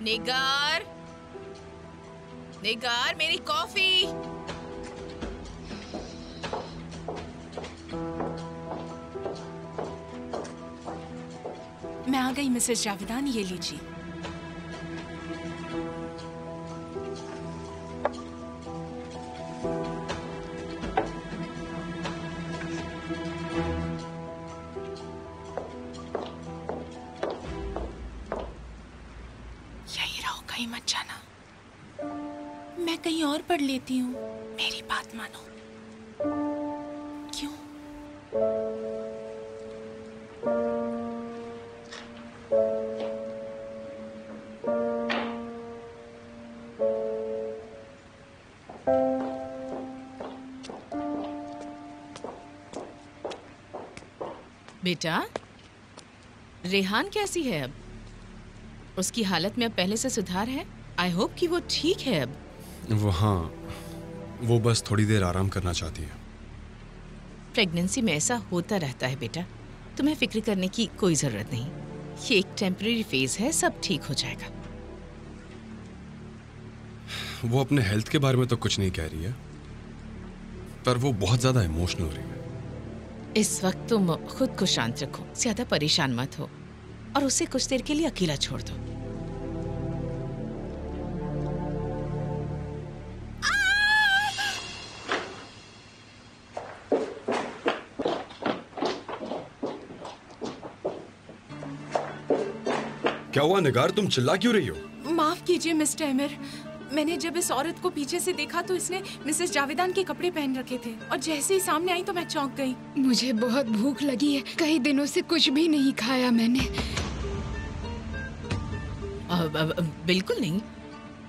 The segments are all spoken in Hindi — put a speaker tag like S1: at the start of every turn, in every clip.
S1: निगार, निगार, मेरी कॉफी।
S2: मैं आ गई मिसेस जावेदान, ये लीजिए। यही रहो, कहीं मत जाना। मैं कहीं और पढ़ लेती हूँ, मेरी बात मानो। क्यों?
S1: बेटा, रेहान कैसी है अब? उसकी हालत में अब पहले से सुधार है? आई होप कि वो ठीक है अब।
S3: वो बस थोड़ी देर आराम करना चाहती है।
S1: प्रेगनेंसी में ऐसा होता रहता है बेटा, तुम्हें फिक्र करने की कोई जरूरत नहीं। ये एक टेम्परेरी फेज है, सब ठीक हो जाएगा।
S3: वो अपने हेल्थ के बारे में तो कुछ नहीं कह रही है, पर वो बहुत ज्यादा इमोशनल हो रही है।
S1: इस वक्त तुम खुद को शांत रखो, ज्यादा परेशान मत हो और उसे कुछ देर के लिए अकेला छोड़ दो।
S3: क्या हुआ निगार, तुम चिल्ला क्यों रही हो?
S2: माफ कीजिए मिस्टर एमिर, मैंने जब इस औरत को पीछे से देखा तो इसने मिसेस जावेदान के कपड़े पहन रखे थे और जैसे ही सामने आई तो मैं चौंक गई।
S4: मुझे बहुत भूख लगी है, कई दिनों से कुछ भी नहीं खाया मैंने।
S1: बिल्कुल नहीं,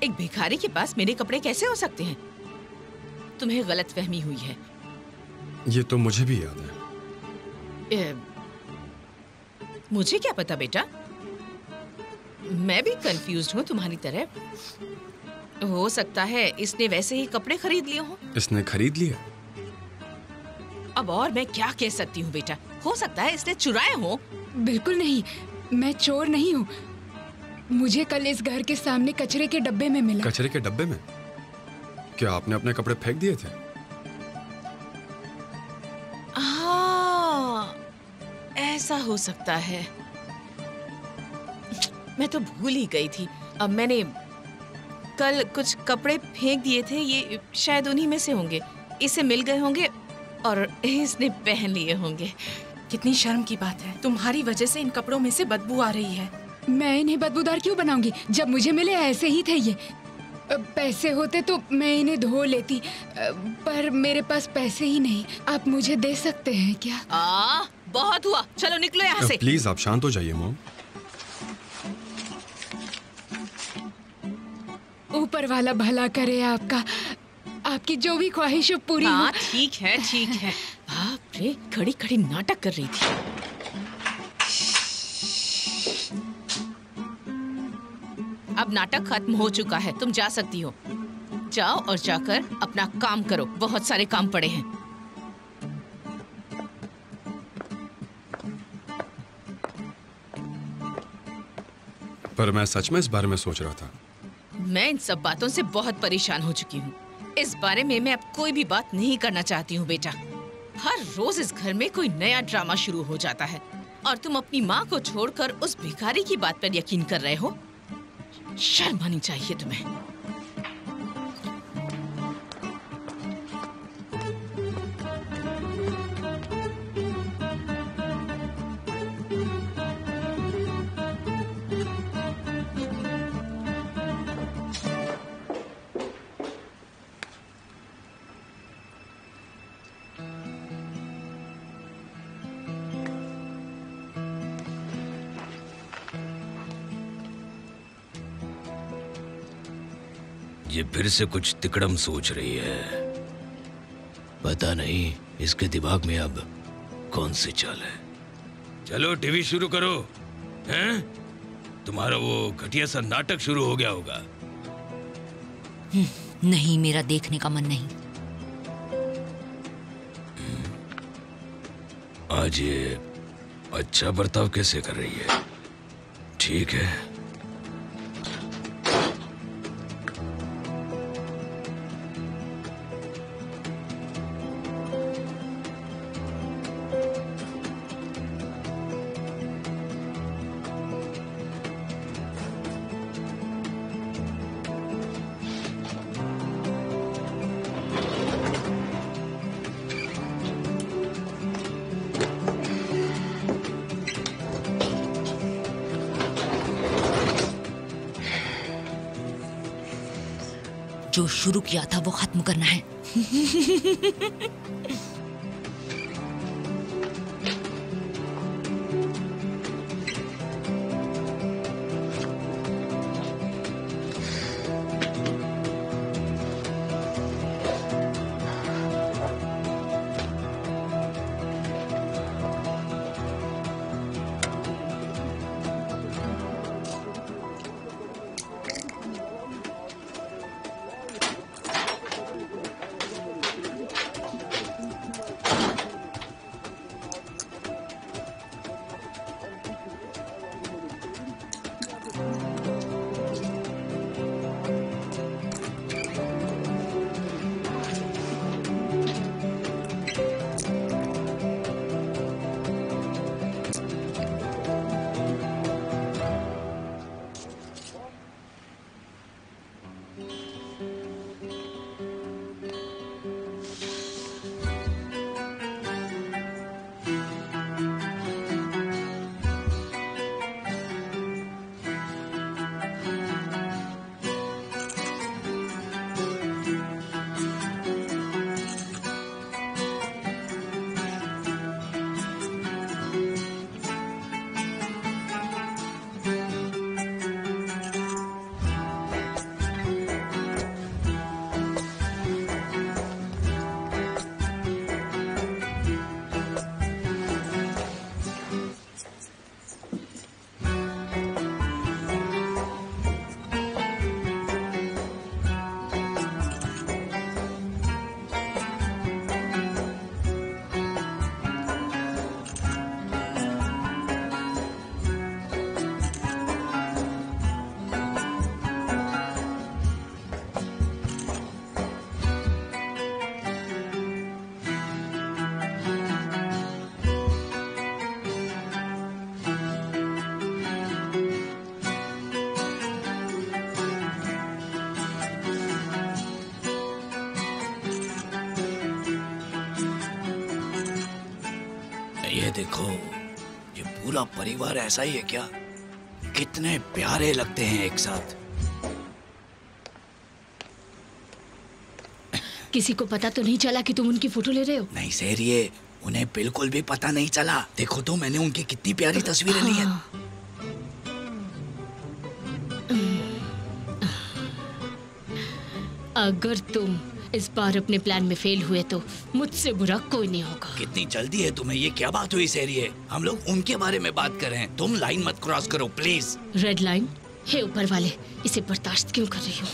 S1: एक भिखारी के पास मेरे कपड़े कैसे हो सकते हैं? तुम्हें गलतफहमी हुई है।
S3: ये तो मुझे भी याद है।
S1: मुझे क्या पता बेटा, मैं भी कंफ्यूज्ड हूँ तुम्हारी तरह। हो सकता है इसने वैसे ही कपड़े खरीद लिए हो।
S3: इसने खरीद लिया?
S1: अब और मैं क्या कह सकती हूँ बेटा, हो सकता है इसने चुराए हो।
S4: बिल्कुल नहीं, मैं चोर नहीं हूँ। मुझे कल इस घर के सामने कचरे के डब्बे में मिला।
S3: कचरे के डब्बे में? क्या आपने अपने कपड़े फेंक दिए थे?
S1: हाँ, ऐसा हो सकता है। मैं तो भूल ही गई थी। अब मैंने कल कुछ कपड़े फेंक दिए थे, ये शायद उन्हीं में से होंगे। इसे मिल गए होंगे और इसने पहन लिए होंगे।
S2: कितनी शर्म की बात है, तुम्हारी वजह से इन कपड़ों में से बदबू आ रही है।
S4: मैं इन्हें बदबूदार क्यों बनाऊंगी? जब मुझे मिले ऐसे ही थे ये। पैसे होते तो मैं इन्हें धो लेती, पर मेरे पास पैसे ही नहीं। आप मुझे दे सकते हैं क्या?
S1: बहुत हुआ, चलो निकलो यहाँ से।
S3: प्लीज आप शांत हो जाइए मॉम।
S4: ऊपर वाला भला करे आपका, आपकी जो भी ख्वाहिश हो पूरी हो।
S1: ठीक है ठीक है। बाप रे, खड़ी खड़ी नाटक कर रही थी। अब नाटक खत्म हो चुका है, तुम जा सकती हो। जाओ और जाकर अपना काम करो, बहुत सारे काम पड़े हैं।
S3: पर मैं सच में इस बारे में सोच रहा था।
S1: मैं इन सब बातों से बहुत परेशान हो चुकी हूँ। इस बारे में मैं अब कोई भी बात नहीं करना चाहती हूँ बेटा। हर रोज इस घर में कोई नया ड्रामा शुरू हो जाता है और तुम अपनी माँ को छोड़कर उस भिखारी की बात पर यकीन कर रहे हो। शर्म आनी चाहिए तुम्हें।
S5: ये फिर से कुछ तिकड़म सोच रही है। पता नहीं इसके दिमाग में अब कौन सी चाल है। चलो टीवी शुरू करो। हैं? तुम्हारा वो घटिया सा नाटक शुरू हो गया होगा।
S6: नहीं, मेरा देखने का मन नहीं।
S5: आज ये अच्छा बर्ताव कैसे कर रही है? ठीक है,
S6: जो शुरू किया था वो खत्म करना है।
S7: ये देखो, ये पूरा परिवार ऐसा ही है क्या? कितने प्यारे लगते हैं एक साथ।
S8: किसी को पता तो नहीं चला कि तुम उनकी फोटो ले रहे हो?
S7: नहीं सेरिये, उन्हें बिल्कुल भी पता नहीं चला। देखो तो मैंने उनकी कितनी प्यारी तस्वीरें ली हैं।
S8: अगर तुम इस बार अपने प्लान में फेल हुए तो मुझसे बुरा कोई नहीं होगा।
S7: कितनी जल्दी है तुम्हें? ये क्या बात हुई सेरिये? हम लोग उनके बारे में बात कर रहे हैं। तुम लाइन मत क्रॉस करो प्लीज।
S8: Red line? हे ऊपर वाले, इसे बर्दाश्त क्यों कर रही हो?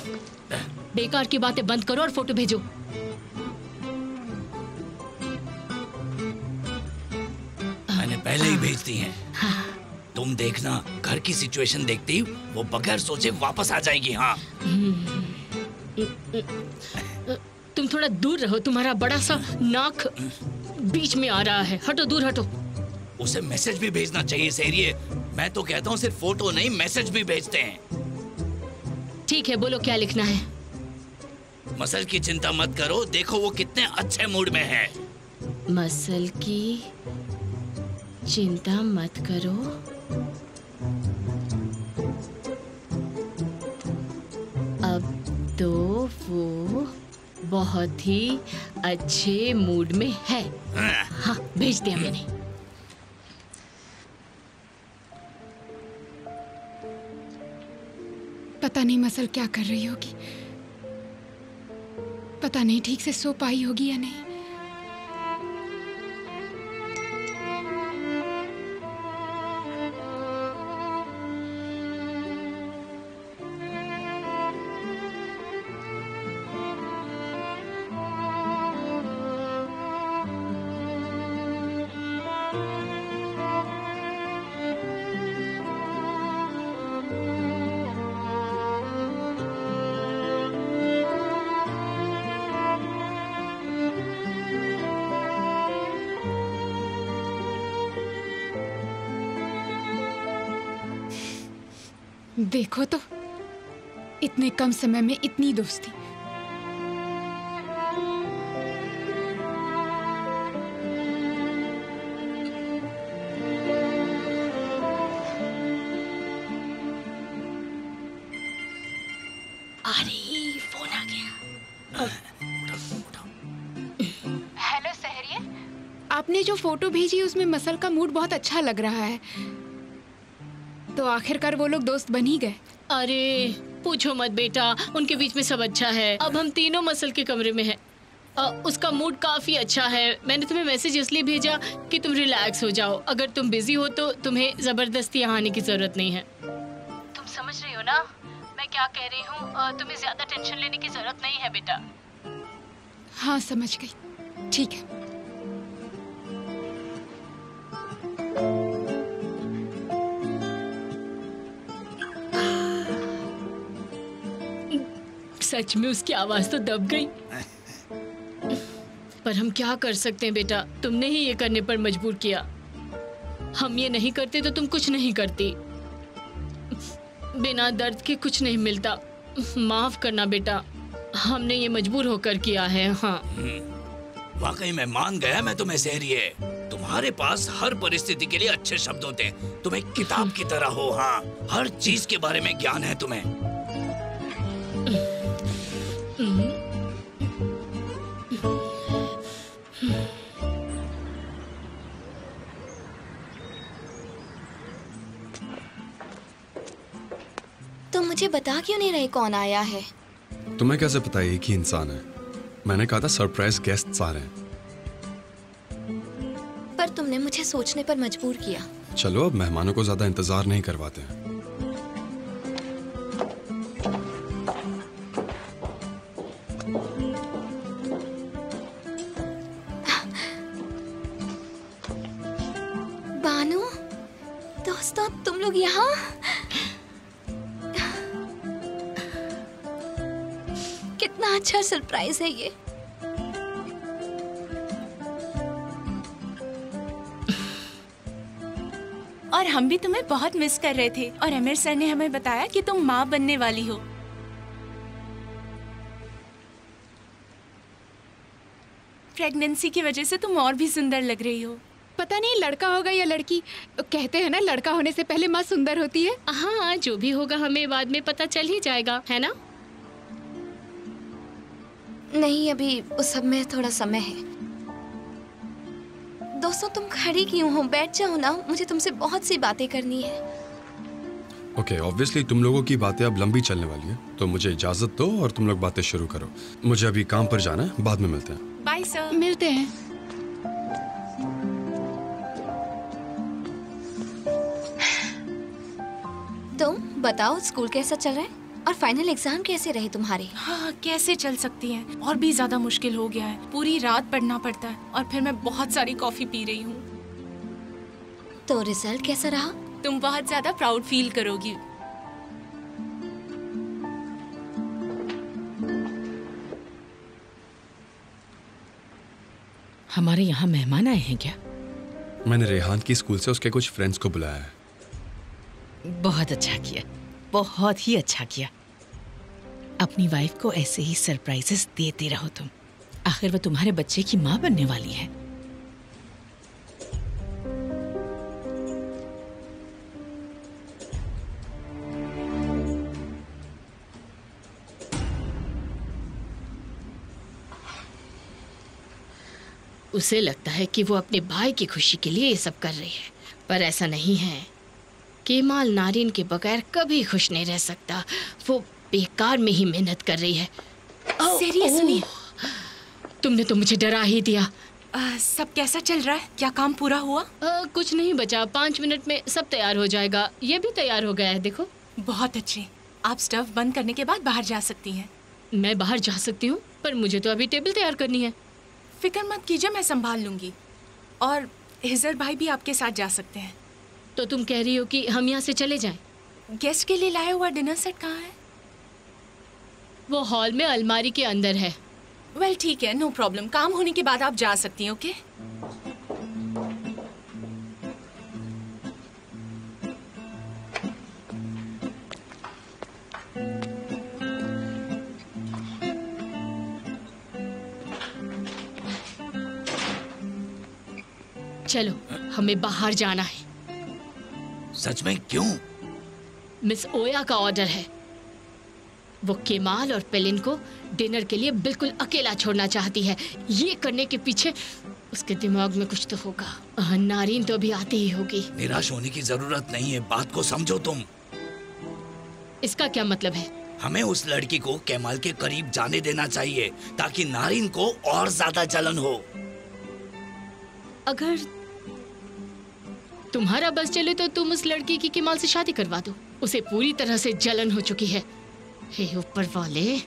S8: बेकार की बातें बंद करो और फोटो भेजो।
S7: मैंने पहले ही भेज दी हैं।
S8: हाँ।
S7: तुम देखना, घर की सिचुएशन देखती वो बगैर सोचे वापस आ जाएगी। हाँ
S8: तुम थोड़ा दूर रहो, तुम्हारा बड़ा सा नाक बीच में आ रहा है। हटो, दूर हटो।
S7: उसे मैसेज भी भेजना चाहिए सेरिये। मैं तो कहता हूँ सिर्फ फोटो नहीं, मैसेज भी भेजते हैं।
S8: ठीक है, बोलो क्या लिखना है।
S7: मसल की चिंता मत करो, देखो वो कितने अच्छे मूड में है।
S8: मसल की चिंता मत करो। अब तो वो बहुत ही अच्छे मूड में है। हाँ, भेज दिया मैंने।
S4: पता नहीं मसल क्या कर रही होगी। पता नहीं ठीक से सो पाई होगी या नहीं। देखो तो, इतने कम समय में इतनी दोस्ती।
S8: अरे फोन आ गया।
S4: आपने जो फोटो भेजी उसमें मसल का मूड बहुत अच्छा लग रहा है। तो आखिरकार वो लोग दोस्त बन ही गए।
S8: अरे पूछो मत बेटा, उनके बीच में सब अच्छा है। अब हम तीनों मसल के कमरे में हैं। उसका मूड काफी अच्छा है। मैंने तुम्हें मैसेज इसलिए भेजा कि तुम रिलैक्स हो जाओ। अगर तुम बिजी हो तो तुम्हें जबरदस्ती यहाँ आने की जरूरत नहीं है। तुम समझ रही हो ना मैं क्या कह रही हूँ? तुम्हें ज्यादा टेंशन लेने की जरूरत नहीं है बेटा।
S4: हाँ समझ गई, ठीक है।
S8: सच में उसकी आवाज तो दब गई। पर हम क्या कर सकते हैं बेटा, तुमने ही ये करने पर मजबूर किया। हम ये नहीं करते तो तुम कुछ नहीं करती। बिना दर्द के कुछ नहीं मिलता। माफ करना बेटा, हमने ये मजबूर होकर किया है। हाँ
S7: वाकई में मान गया मैं तुम्हें सहरिये। तुम्हारे पास हर परिस्थिति के लिए अच्छे शब्द होते हैं। तुम एक किताब की तरह हो। हाँ, हर चीज के बारे में ज्ञान है तुम्हें।
S9: तो मुझे बता क्यों नहीं रहे कौन आया है?
S3: तुम्हें कैसे पता है एक ही इंसान है? मैंने कहा था सरप्राइज गेस्ट्स आ रहे हैं।
S9: पर तुमने मुझे सोचने पर मजबूर किया।
S3: चलो अब मेहमानों को ज्यादा इंतजार नहीं करवाते हैं।
S9: बानू, दोस्तों तुम लोग यहाँ? कितना अच्छा सरप्राइज है ये।
S2: और हम भी तुम्हें बहुत मिस कर रहे थे और अमीर सर ने हमें बताया कि तुम माँ बनने वाली हो। प्रेगनेंसी की वजह से तुम और भी सुंदर लग रही हो।
S4: पता नहीं लड़का होगा या लड़की। कहते हैं ना लड़का होने से पहले माँ सुंदर होती है।
S8: हाँ, जो भी होगा हमें बाद में पता चल ही जाएगा, है ना?
S9: नहीं, अभी उस सब में थोड़ा समय है। दोस्तों तुम खड़ी क्यों हो? बैठ जाओ ना, मुझे तुमसे बहुत सी बातें करनी है।
S3: ओके, ऑब्वियसली तुम लोगों की बातें अब लंबी चलने वाली है, तो मुझे इजाजत दो और तुम लोग बातें शुरू करो। मुझे अभी काम पर जाना है, बाद में मिलते हैं।
S2: Bye sir.
S4: मिलते हैं।
S9: तुम बताओ स्कूल कैसा चल रहा है और फाइनल एग्जाम कैसे रहे तुम्हारे?
S2: हाँ, कैसे चल सकती हैं? और भी ज्यादा मुश्किल हो गया है। पूरी रात पढ़ना पड़ता है और फिर मैं बहुत सारी कॉफी पी रही हूँ।
S9: तो रिजल्ट कैसा रहा?
S2: तुम बहुत ज्यादा प्राउड फील करोगी।
S1: हमारे यहाँ मेहमान आए हैं क्या?
S3: मैंने रेहान की स्कूल से उसके कुछ फ्रेंड्स को बुलाया है।
S1: बहुत अच्छा किया, बहुत ही अच्छा किया। अपनी वाइफ को ऐसे ही सरप्राइजेस देते रहो तुम। आखिर वो तुम्हारे बच्चे की माँ बनने वाली है। उसे लगता है कि वो अपने भाई की खुशी के लिए ये सब कर रही है, पर ऐसा नहीं है। केमाल नारिन के बगैर कभी खुश नहीं रह सकता। वो बेकार में ही मेहनत कर रही है।
S2: सीरियसली?
S8: तुमने तो मुझे डरा ही दिया।
S2: सब कैसा चल रहा है? क्या काम पूरा हुआ?
S8: कुछ नहीं बचा। 5 मिनट में सब तैयार हो जाएगा। ये भी तैयार हो गया है, देखो।
S2: बहुत अच्छे। आप स्टव बंद करने के बाद बाहर जा सकती हैं।
S8: मैं बाहर जा सकती हूँ, पर मुझे तो अभी टेबल तैयार करनी है।
S2: फिक्र मत कीजिए, मैं संभाल लूंगी। और हिजर भाई भी आपके साथ जा सकते हैं।
S8: तो तुम कह रही हो कि हम यहाँ से चले जाएं?
S2: गेस्ट के लिए लाया हुआ डिनर सेट कहाँ है?
S8: वो हॉल में अलमारी के अंदर है।
S2: वेल ठीक है, नो प्रॉब्लम। काम होने के बाद आप जा सकती हैं, ओके?
S8: चलो, हमें बाहर जाना है।
S7: सच में? क्यों?
S8: मिस ओया का ऑर्डर है। वो केमाल और पेलिन को डिनर के लिए बिल्कुल अकेला छोड़ना चाहती है। ये करने के पीछे उसके दिमाग में कुछ तो होगा। नारिन तो अभी आती ही होगी।
S7: निराश होने की जरूरत नहीं है, बात को समझो तुम।
S8: इसका क्या मतलब है?
S7: हमें उस लड़की को केमाल के करीब जाने देना चाहिए ताकि नारिन को और ज्यादा जलन हो।
S8: अगर तुम्हारा बस चले तो तुम उस लड़की की केमाल से शादी करवा दो। उसे पूरी तरह से जलन हो चुकी है। हे ऊपर वाले,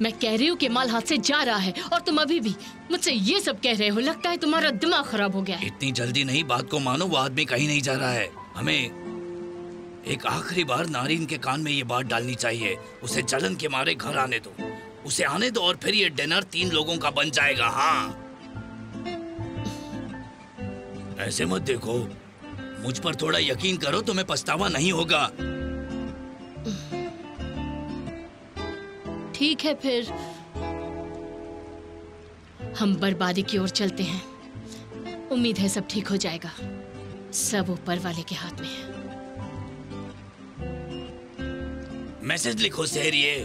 S8: मैं कह रही हूँ केमाल हाथ से जा रहा है और तुम अभी भी मुझसे ये सब कह रहे हो। लगता है तुम्हारा दिमाग खराब हो गया है।
S7: इतनी जल्दी नहीं, बात को मानो। वो आदमी कहीं नहीं जा रहा है। हमें एक आखिरी बार नारिन के कान में ये बात डालनी चाहिए। उसे जलन के मारे घर आने दो, उसे आने दो, और फिर ये डिनर 3 लोगों का बन जाएगा। हाँ, ऐसे मत देखो, मुझ पर थोड़ा यकीन करो, तुम्हें पछतावा नहीं होगा।
S8: ठीक है, फिर हम बर्बादी की ओर चलते हैं। उम्मीद है सब ठीक हो जाएगा। सब ऊपर वाले के हाथ में है।
S7: मैसेज लिखो सहरिये।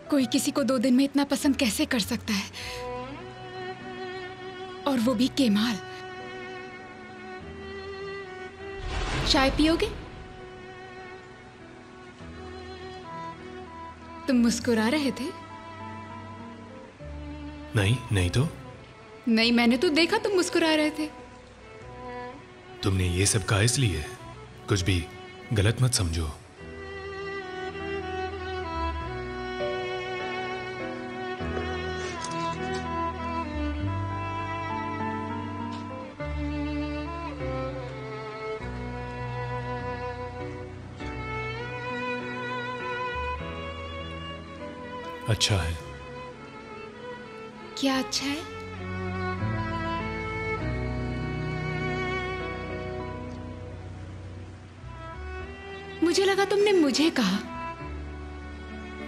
S4: कोई किसी को 2 दिन में इतना पसंद कैसे कर सकता है, और वो भी केमाल। चाय पियोगे? तुम मुस्कुरा रहे थे।
S10: नहीं तो।
S4: नहीं, मैंने तो देखा तुम मुस्कुरा रहे थे।
S10: तुमने ये सब कहा इसलिए, कुछ भी गलत मत समझो। अच्छा है।
S4: क्या अच्छा है? मुझे लगा तुमने मुझे कहा।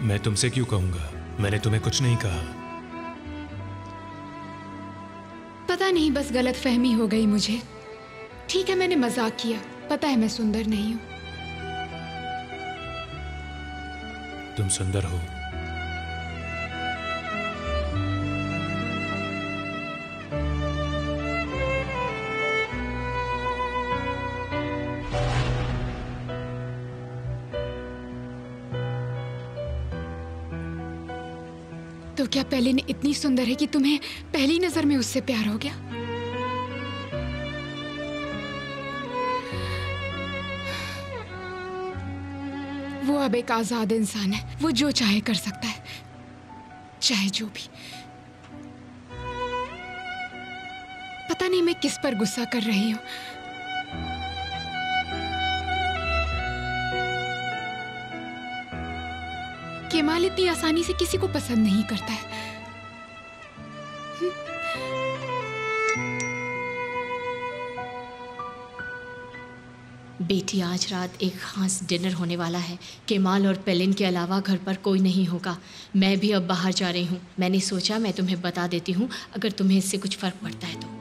S10: मैं तुमसे क्यों कहूंगा? मैंने तुम्हें कुछ नहीं कहा।
S4: पता नहीं, बस गलतफहमी हो गई मुझे। ठीक है, मैंने मजाक किया। पता है मैं सुंदर नहीं हूं।
S10: तुम सुंदर हो।
S4: तो क्या पेलिन इतनी सुंदर है कि तुम्हें पहली नजर में उससे प्यार हो गया? वो अब एक आजाद इंसान है। वो जो चाहे कर सकता है, चाहे जो भी। पता नहीं मैं किस पर गुस्सा कर रही हूं। केमाल इतनी आसानी से किसी को पसंद नहीं करता है।
S8: बेटी, आज रात एक खास डिनर होने वाला है। केमाल और पेलिन के अलावा घर पर कोई नहीं होगा। मैं भी अब बाहर जा रही हूँ। मैंने सोचा मैं तुम्हें बता देती हूँ, अगर तुम्हें इससे कुछ फर्क पड़ता है तो।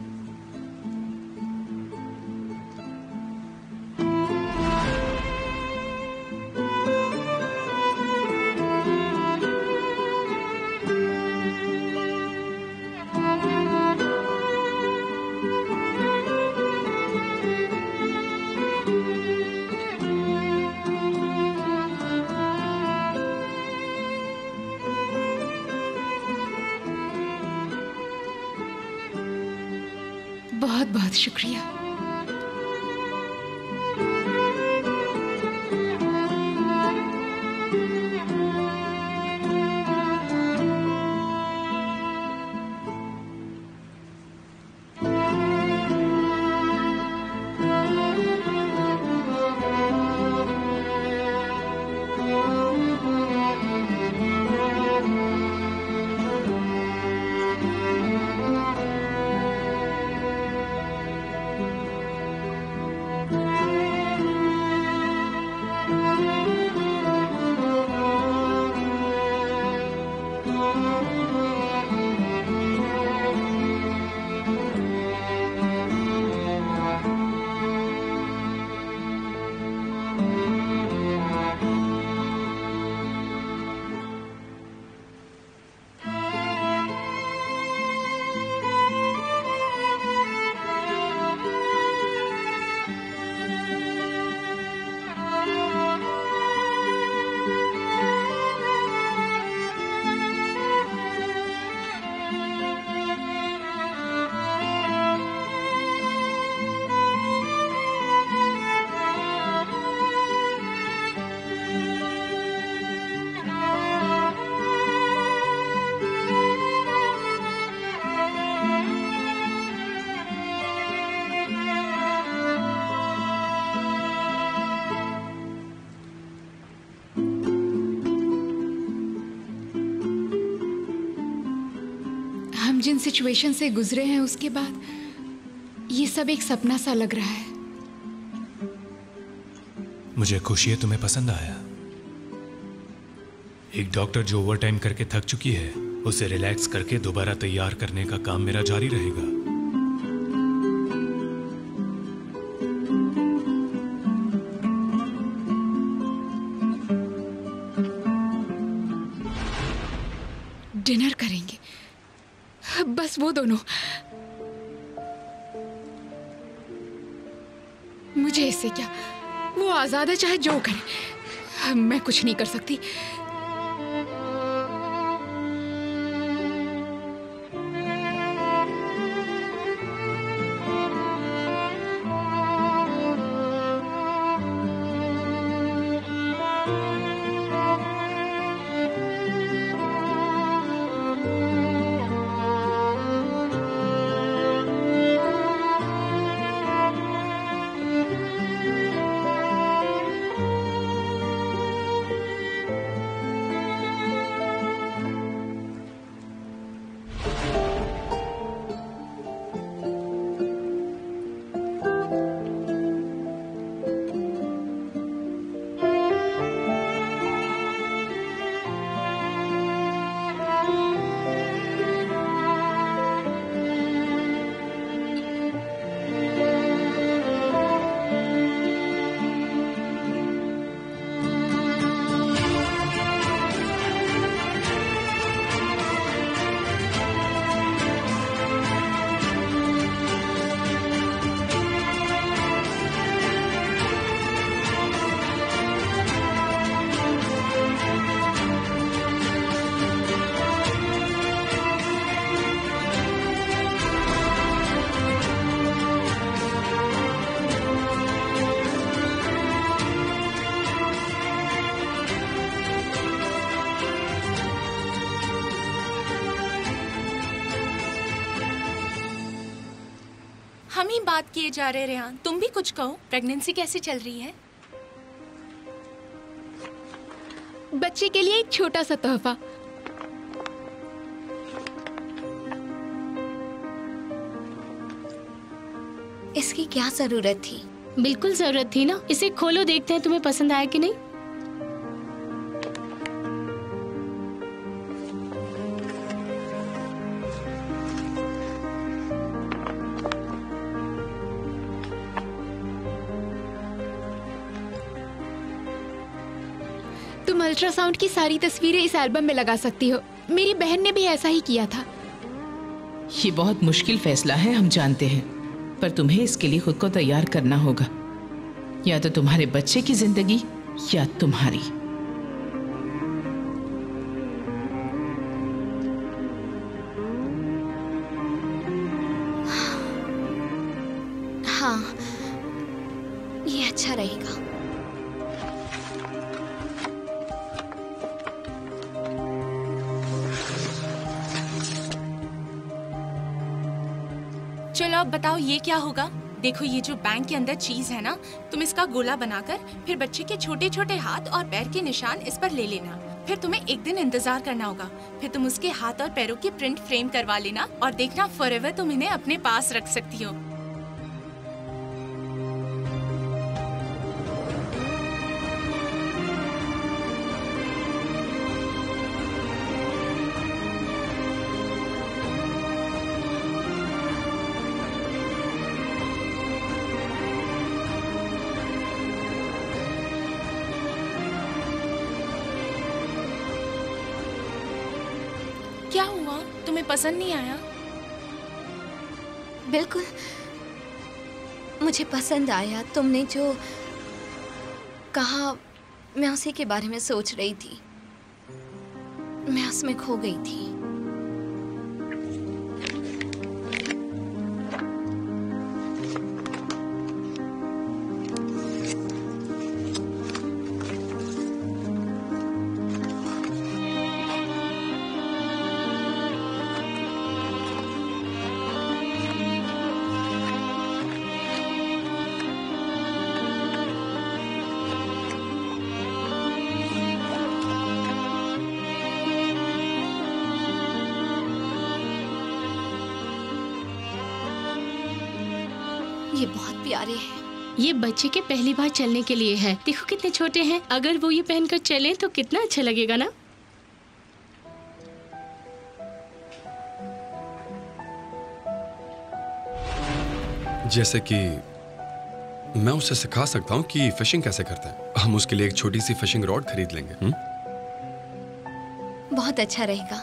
S4: बहुत बहुत शुक्रिया। जिन सिचुएशन से गुजरे हैं उसके बाद ये सब एक सपना सा लग रहा है।
S10: मुझे खुशी है तुम्हें पसंद आया। एक डॉक्टर जो ओवर टाइम करके थक चुकी है उसे रिलैक्स करके दोबारा तैयार करने का काम मेरा जारी रहेगा।
S4: डिनर करेंगे, बस वो दोनों। मुझे इससे क्या, वो आजाद है, चाहे जो करे, मैं कुछ नहीं कर सकती।
S2: हम ही बात किए जा रहे रेहान, तुम भी कुछ कहो। प्रेगनेंसी कैसी चल रही है?
S4: बच्चे के लिए एक छोटा सा तोहफा।
S9: इसकी क्या जरूरत थी?
S8: बिल्कुल जरूरत थी ना। इसे खोलो, देखते हैं तुम्हें पसंद आया कि नहीं।
S4: तुम अल्ट्रासाउंड की सारी तस्वीरें इस एल्बम में लगा सकती हो। मेरी बहन ने भी ऐसा ही किया था।
S1: ये बहुत मुश्किल फैसला है, हम जानते हैं, पर तुम्हें इसके लिए खुद को तैयार करना होगा। या तो तुम्हारे बच्चे की जिंदगी या तुम्हारी।
S9: हाँ, ये अच्छा रहेगा।
S2: चलो अब बताओ ये क्या होगा। देखो ये जो बैंक के अंदर चीज है ना, तुम इसका गोला बनाकर फिर बच्चे के छोटे छोटे हाथ और पैर के निशान इस पर ले लेना। फिर तुम्हें एक दिन इंतजार करना होगा। फिर तुम उसके हाथ और पैरों की प्रिंट फ्रेम करवा लेना और देखना फॉरएवर तुम इन्हें अपने पास रख सकती हो। क्या हुआ, तुम्हें पसंद नहीं आया?
S9: बिल्कुल, मुझे पसंद आया। तुमने जो कहा मैं उसी के बारे में सोच रही थी। मैं उसमें खो गई थी। ये बहुत प्यारे हैं।
S8: ये बच्चे के पहली बार चलने के लिए है। देखो कितने छोटे हैं। अगर वो ये पहनकर चले तो कितना अच्छा लगेगा ना।
S3: जैसे कि मैं उसे सिखा सकता हूँ कि फिशिंग कैसे करता है। हम उसके लिए एक छोटी सी फिशिंग रॉड खरीद लेंगे।
S9: बहुत अच्छा रहेगा।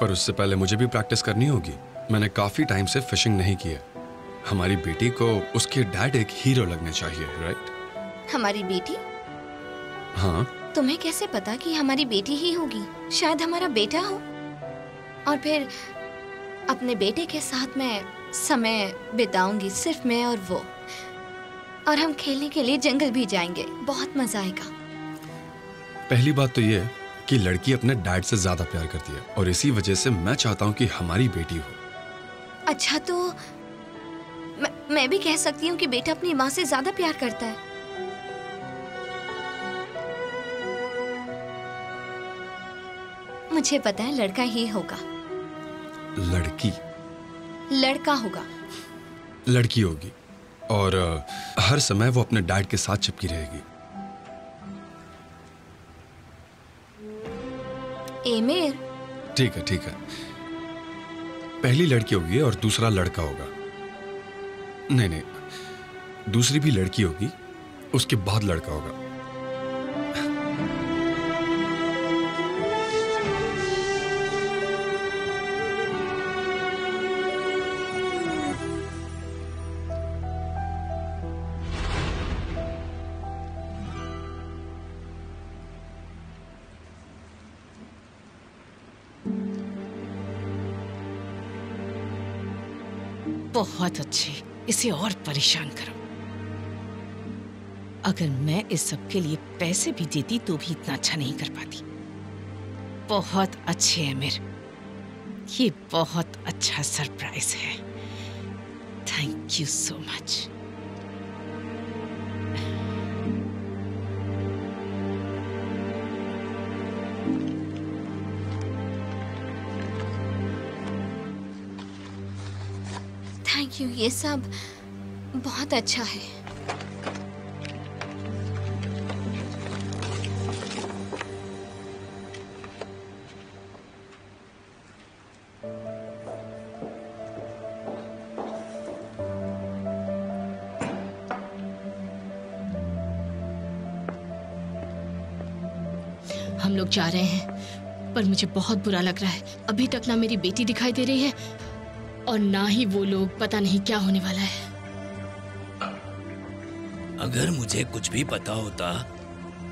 S3: पर उससे पहले मुझे भी प्रैक्टिस करनी होगी। मैंने काफी टाइम से फिशिंग नहीं की है। हमारी बेटी को उसके डैड एक हीरो लगने चाहिए, राइट?
S9: हमारी बेटी?
S3: हाँ।
S9: तुम्हें कैसे पता कि हमारी बेटी ही होगी? शायद हमारा बेटा हो। और फिर अपने बेटे के साथ मैं समय बिताऊंगी, सिर्फ मैं और वो। और हम खेलने के लिए जंगल भी जाएंगे। बहुत मजा आएगा।
S3: पहली बात तो ये कि लड़की अपने डैड से ज्यादा प्यार करती है और इसी वजह से मैं चाहता हूँ कि हमारी बेटी हो।
S9: अच्छा, तो मैं भी कह सकती हूँ कि बेटा अपनी माँ से ज्यादा प्यार करता है। मुझे पता है लड़का ही होगा।
S3: लड़की?
S9: लड़का होगा।
S3: लड़की होगी और हर समय वो अपने डैड के साथ चिपकी रहेगी।
S9: एमिर।
S3: ठीक है, ठीक है। पहली लड़की होगी और दूसरा लड़का होगा। नहीं नहीं, दूसरी भी लड़की होगी, उसके बाद लड़का होगा।
S1: बहुत अच्छे, इसे और परेशान करो। अगर मैं इस सब के लिए पैसे भी देती तो भी इतना अच्छा नहीं कर पाती। बहुत अच्छे एमिर, ये बहुत अच्छा सरप्राइज है। Thank you so much.
S9: Thank you, ये सब बहुत अच्छा है।
S8: हम लोग जा रहे हैं, पर मुझे बहुत बुरा लग रहा है। अभी तक ना मेरी बेटी दिखाई दे रही है और ना ही वो लोग। पता नहीं क्या होने वाला है।
S7: अगर मुझे कुछ भी पता होता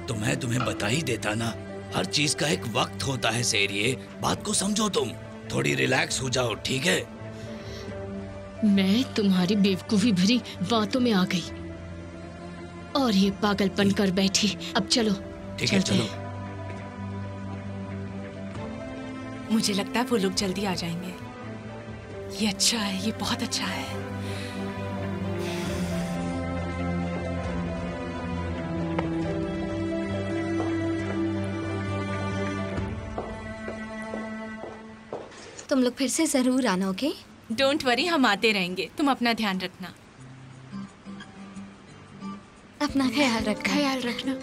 S7: तो मैं तुम्हें बता ही देता ना। हर चीज का एक वक्त होता है सेरिये। बात को समझो, तुम थोड़ी रिलैक्स हो जाओ, ठीक है?
S8: मैं तुम्हारी बेवकूफी भरी बातों में आ गई और ये पागलपन कर बैठी। अब चलो,
S7: ठीक है, चलो।
S2: मुझे लगता है वो लोग जल्दी आ जाएंगे। ये अच्छा है, ये बहुत अच्छा है।
S9: तुम लोग फिर से जरूर आना, ओके?
S2: डोंट वरी, हम आते रहेंगे। तुम अपना ध्यान रखना।
S9: अपना ख्याल रखना।
S4: ख्याल रखना।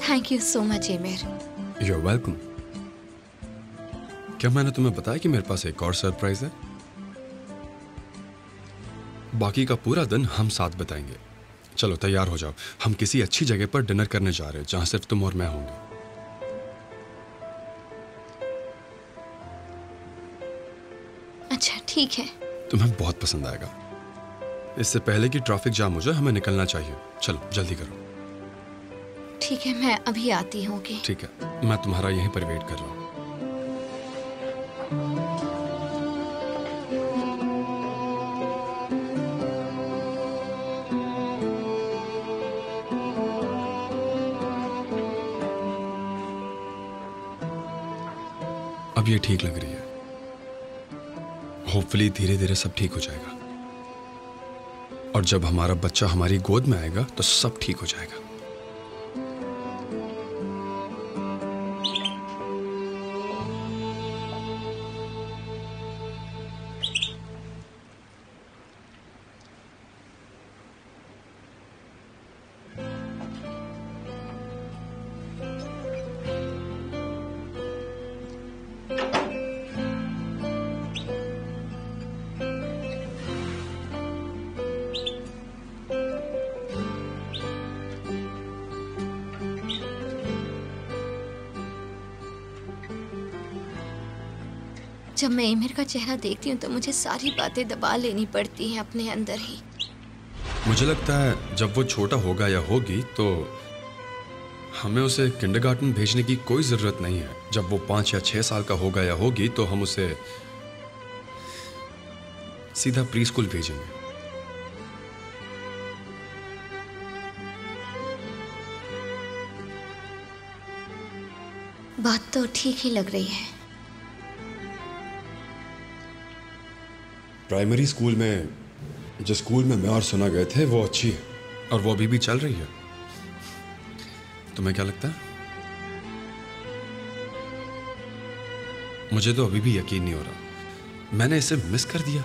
S9: Thank you so much emir.
S3: You're welcome। क्या मैंने तुम्हें बताया कि मेरे पास एक और सरप्राइज है? बाकी का पूरा दिन हम साथ बिताएंगे। चलो तैयार हो जाओ, हम किसी अच्छी जगह पर डिनर करने जा रहे हैं जहां सिर्फ तुम और मैं होंगे।
S9: अच्छा ठीक है।
S3: तुम्हें बहुत पसंद आएगा। इससे पहले कि ट्रैफिक जाम हो जाए हमें निकलना चाहिए। चलो जल्दी करो।
S9: ठीक है, मैं अभी आती हूँ। ओके?
S3: ठीक है, मैं तुम्हारा यहीं पर वेट कर रहा हूँ। अब ये ठीक लग रही है। होपफुली धीरे धीरे सब ठीक हो जाएगा। और जब हमारा बच्चा हमारी गोद में आएगा तो सब ठीक हो जाएगा।
S9: जब मैं एमिर का चेहरा देखती हूँ तो मुझे सारी बातें दबा लेनी पड़ती हैं अपने अंदर ही।
S3: मुझे लगता है जब वो छोटा होगा या होगी तो हमें उसे किंडरगार्टन भेजने की कोई ज़रूरत नहीं है। जब वो 5 या 6 साल का होगा या होगी तो हम उसे सीधा प्री स्कूल भेजेंगे।
S9: बात तो ठीक ही लग रही है।
S3: प्राइमरी स्कूल में, जिस स्कूल में मैं और सुना गए थे, वो अच्छी है और वो अभी भी चल रही है। तुम्हें क्या लगता है? मुझे तो अभी भी यकीन नहीं हो रहा। मैंने इसे मिस कर दिया।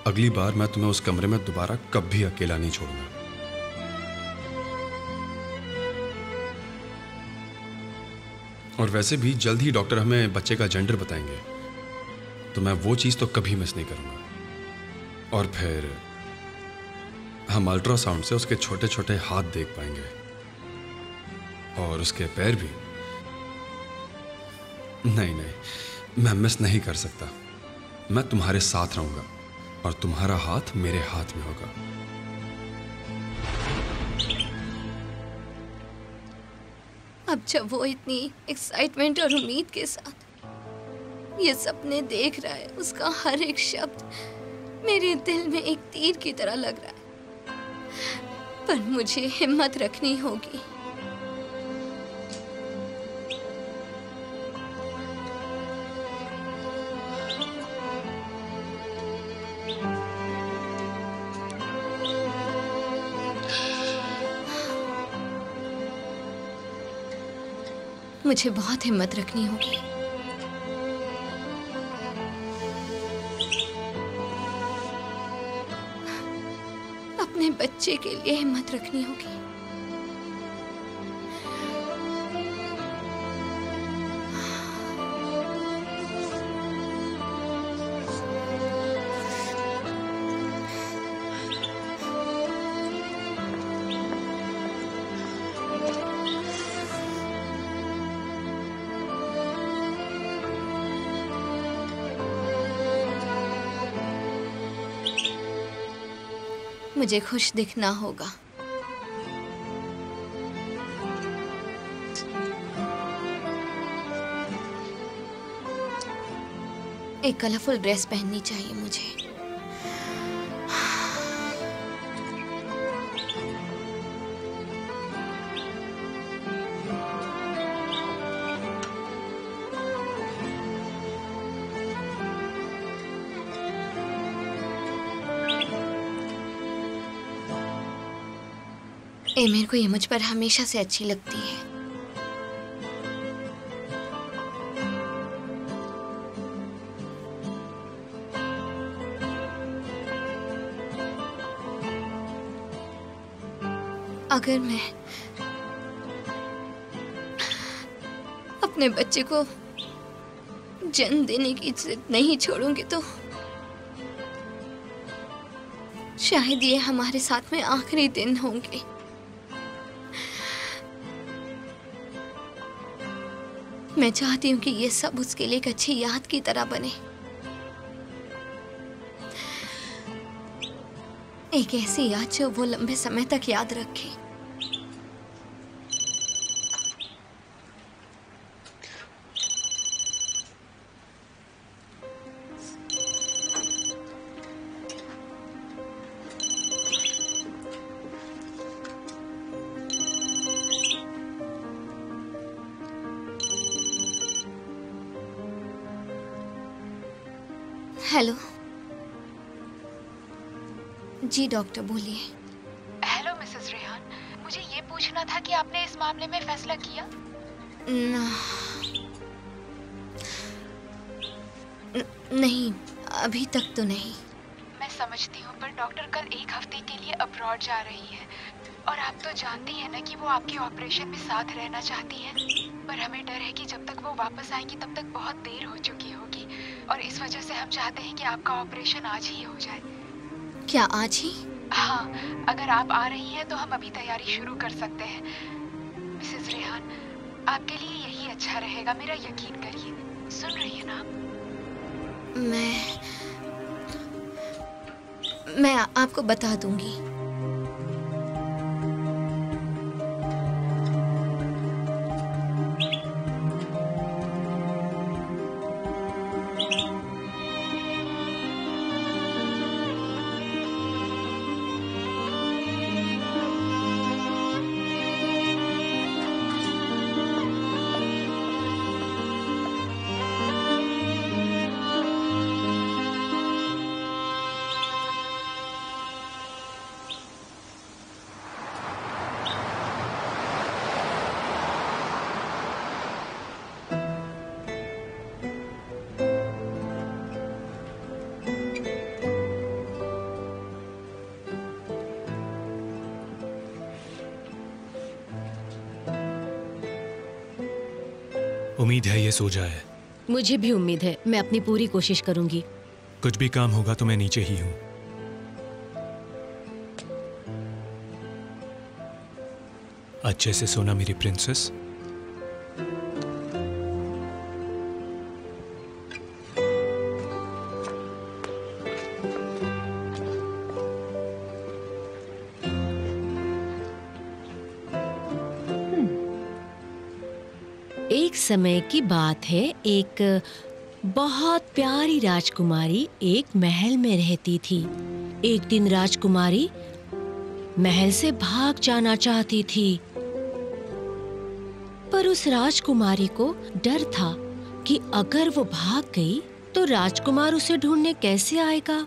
S3: अगली बार मैं तुम्हें उस कमरे में दोबारा कभी अकेला नहीं छोड़ूंगा। और वैसे भी जल्द ही डॉक्टर हमें बच्चे का जेंडर बताएंगे, तो मैं वो चीज़ तो कभी मिस नहीं करूंगा। और फिर हम अल्ट्रासाउंड से उसके छोटे छोटे हाथ देख पाएंगे और उसके पैर भी। नहीं, मैं मिस नहीं कर सकता। मैं तुम्हारे साथ रहूंगा और तुम्हारा हाथ मेरे हाथ में होगा।
S9: अब जब वो इतनी एक्साइटमेंट और उम्मीद के साथ ये सपने देख रहा है, उसका हर एक शब्द मेरे दिल में एक तीर की तरह लग रहा है। पर मुझे हिम्मत रखनी होगी। मुझे बहुत हिम्मत रखनी होगी। अपने बच्चे के लिए हिम्मत रखनी होगी। मुझे खुश दिखना होगा। एक कलरफुल ड्रेस पहननी चाहिए मुझे। मेरे को ये मुझ पर हमेशा से अच्छी लगती है। अगर मैं अपने बच्चे को जन्म देने की जिद नहीं छोड़ूंगी तो शायद ये हमारे साथ में आखिरी दिन होंगे। मैं चाहती हूँ कि ये सब उसके लिए एक अच्छी याद की तरह बने, एक ऐसी याद जो वो लंबे समय तक याद रखे। हेलो जी डॉक्टर, बोलिए।
S4: हेलो मिसेस रेहान, मुझे ये पूछना था कि आपने इस मामले में फैसला किया?
S9: नहीं, अभी तक तो नहीं।
S4: मैं समझती हूँ, पर डॉक्टर कल 1 हफ्ते के लिए अब्रॉड जा रही है और आप तो जानती हैं ना कि वो आपके ऑपरेशन में साथ रहना चाहती हैं। पर हमें डर है कि जब तक वो वापस आएंगी तब तक बहुत देर हो चुकी होगी और इस वजह से हम चाहते हैं कि आपका ऑपरेशन आज ही हो जाए।
S9: क्या आज ही?
S4: हाँ, अगर आप आ रही हैं तो हम अभी तैयारी शुरू कर सकते हैं। मिसेस रेहान, आपके लिए यही अच्छा रहेगा, मेरा यकीन करिए। सुन रही है ना आप?
S9: मैं आपको बता दूंगी।
S10: उम्मीद है ये सो जाए।
S6: मुझे भी उम्मीद है, मैं अपनी पूरी कोशिश करूंगी।
S10: कुछ भी काम होगा तो मैं नीचे ही हूं। अच्छे से सोना मेरी प्रिंसेस।
S6: एक समय की बात है, एक बहुत प्यारी राजकुमारी एक महल में रहती थी। एक दिन राजकुमारी महल से भाग जाना चाहती थी, पर उस राजकुमारी को डर था कि अगर वो भाग गई तो राजकुमार उसे ढूंढने कैसे आएगा।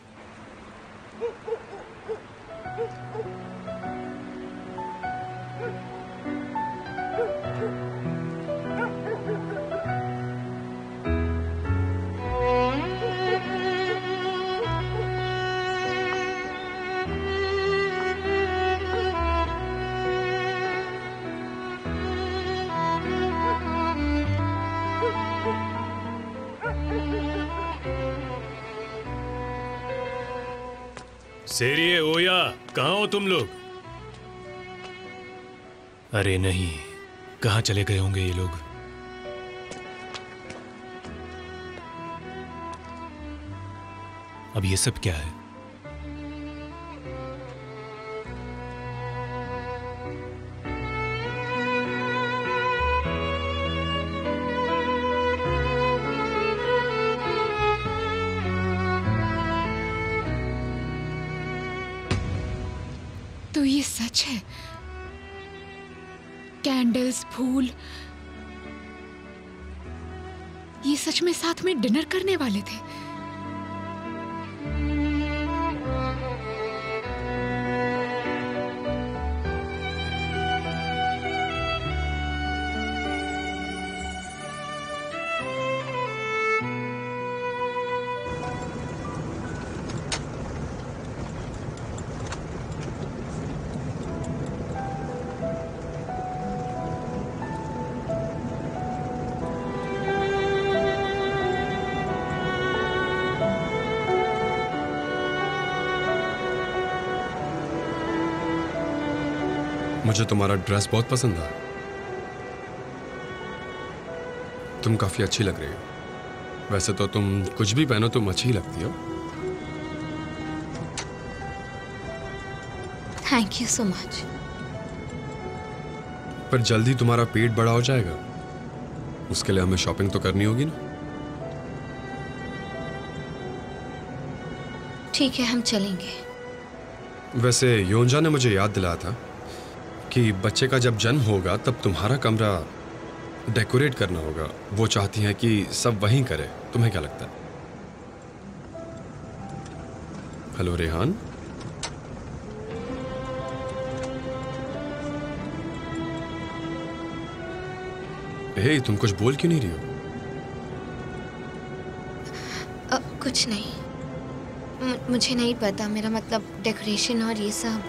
S10: सेरिये ओया, कहाँ हो तुम लोग? अरे नहीं, कहाँ चले गए होंगे ये लोग? अब ये सब क्या है?
S4: तो ये सच है? कैंडल्स, फूल, ये सच में साथ में डिनर करने वाले थे?
S3: मुझे तुम्हारा ड्रेस बहुत पसंद आया। तुम काफी अच्छी लग रही हो। वैसे तो तुम कुछ भी पहनो तुम अच्छी लगती हो।
S9: Thank you so much.
S3: पर जल्दी तुम्हारा पेट बड़ा हो जाएगा, उसके लिए हमें शॉपिंग तो करनी होगी ना।
S9: ठीक है, हम चलेंगे।
S3: वैसे योंजा ने मुझे याद दिलाया था कि बच्चे का जब जन्म होगा तब तुम्हारा कमरा डेकोरेट करना होगा। वो चाहती हैं कि सब वहीं करे। तुम्हें क्या लगता है? हेलो रेहान। हे, तुम कुछ बोल क्यों नहीं रही हो?
S9: कुछ नहीं, मुझे नहीं पता। मेरा मतलब डेकोरेशन और ये सब